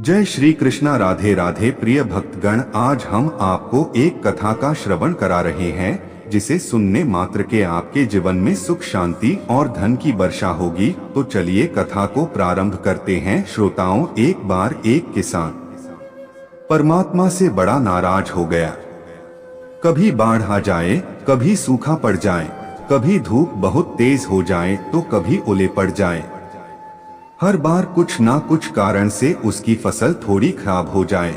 जय श्री कृष्णा। राधे राधे। प्रिय भक्तगण, आज हम आपको एक कथा का श्रवण करा रहे हैं जिसे सुनने मात्र के आपके जीवन में सुख, शांति और धन की वर्षा होगी। तो चलिए कथा को प्रारंभ करते हैं। श्रोताओं, एक बार एक किसान परमात्मा से बड़ा नाराज हो गया। कभी बाढ़ आ जाए, कभी सूखा पड़ जाए, कभी धूप बहुत तेज हो जाए तो कभी ओले पड़ जाए। हर बार कुछ ना कुछ कारण से उसकी फसल थोड़ी खराब हो जाए।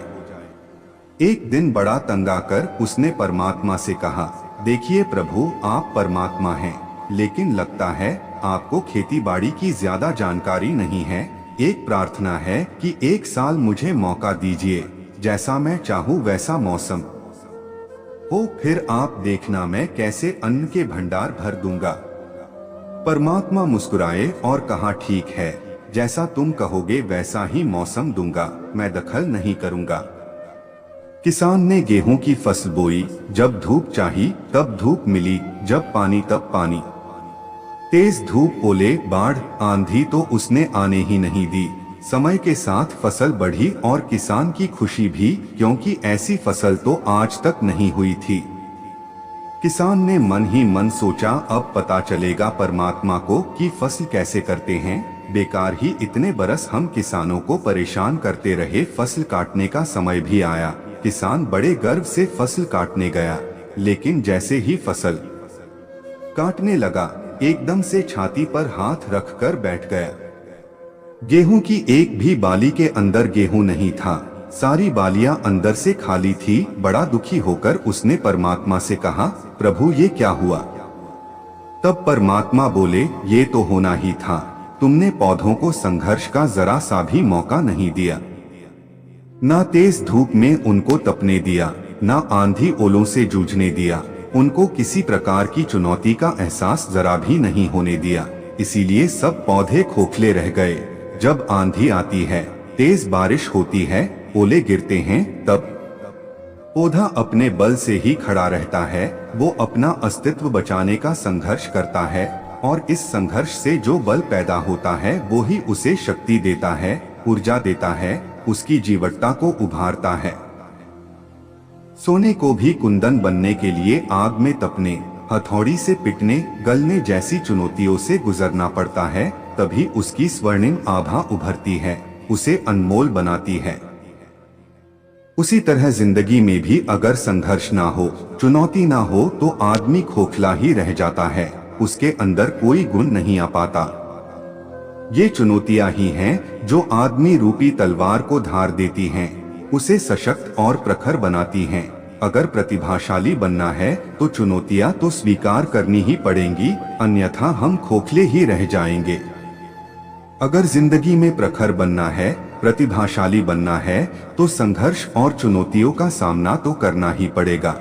एक दिन बड़ा तंग आकर उसने परमात्मा से कहा, देखिए प्रभु, आप परमात्मा हैं, लेकिन लगता है आपको खेती बाड़ी की ज्यादा जानकारी नहीं है। एक प्रार्थना है कि एक साल मुझे मौका दीजिए, जैसा मैं चाहूँ वैसा मौसम हो, फिर आप देखना मैं कैसे अन्न के भंडार भर दूंगा। परमात्मा मुस्कुराए और कहा, ठीक है, जैसा तुम कहोगे वैसा ही मौसम दूंगा, मैं दखल नहीं करूंगा। किसान ने गेहूं की फसल बोई। जब धूप चाही तब धूप मिली, जब पानी तब पानी। तेज धूप, ओले, बाढ़, आंधी तो उसने आने ही नहीं दी। समय के साथ फसल बढ़ी और किसान की खुशी भी, क्योंकि ऐसी फसल तो आज तक नहीं हुई थी। किसान ने मन ही मन सोचा, अब पता चलेगा परमात्मा को कि फसल कैसे करते हैं। बेकार ही इतने बरस हम किसानों को परेशान करते रहे। फसल काटने का समय भी आया। किसान बड़े गर्व से फसल काटने गया, लेकिन जैसे ही फसल काटने लगा, एकदम से छाती पर हाथ रखकर बैठ गया। गेहूं की एक भी बाली के अंदर गेहूं नहीं था, सारी बालियां अंदर से खाली थी। बड़ा दुखी होकर उसने परमात्मा से कहा, प्रभु ये क्या हुआ? तब परमात्मा बोले, ये तो होना ही था, तुमने पौधों को संघर्ष का जरा सा भी मौका नहीं दिया। ना तेज धूप में उनको तपने दिया, ना आंधी ओलों से जूझने दिया। उनको किसी प्रकार की चुनौती का एहसास जरा भी नहीं होने दिया। इसीलिए सब पौधे खोखले रह गए। जब आंधी आती है, तेज बारिश होती है, ओले गिरते हैं, तब पौधा अपने बल से ही खड़ा रहता है। वो अपना अस्तित्व बचाने का संघर्ष करता है, और इस संघर्ष से जो बल पैदा होता है वो ही उसे शक्ति देता है, ऊर्जा देता है, उसकी जीवटता को उभारता है। सोने को भी कुंदन बनने के लिए आग में तपने, हथौड़ी से पिटने, गलने जैसी चुनौतियों से गुजरना पड़ता है, तभी उसकी स्वर्णिम आभा उभरती है, उसे अनमोल बनाती है। उसी तरह जिंदगी में भी अगर संघर्ष ना हो, चुनौती ना हो, तो आदमी खोखला ही रह जाता है, उसके अंदर कोई गुण नहीं आ पाता। ये चुनौतियां ही हैं जो आदमी रूपी तलवार को धार देती हैं, उसे सशक्त और प्रखर बनाती हैं। अगर प्रतिभाशाली बनना है तो चुनौतियां तो स्वीकार करनी ही पड़ेंगी, अन्यथा हम खोखले ही रह जाएंगे। अगर जिंदगी में प्रखर बनना है, प्रतिभाशाली बनना है, तो संघर्ष और चुनौतियों का सामना तो करना ही पड़ेगा।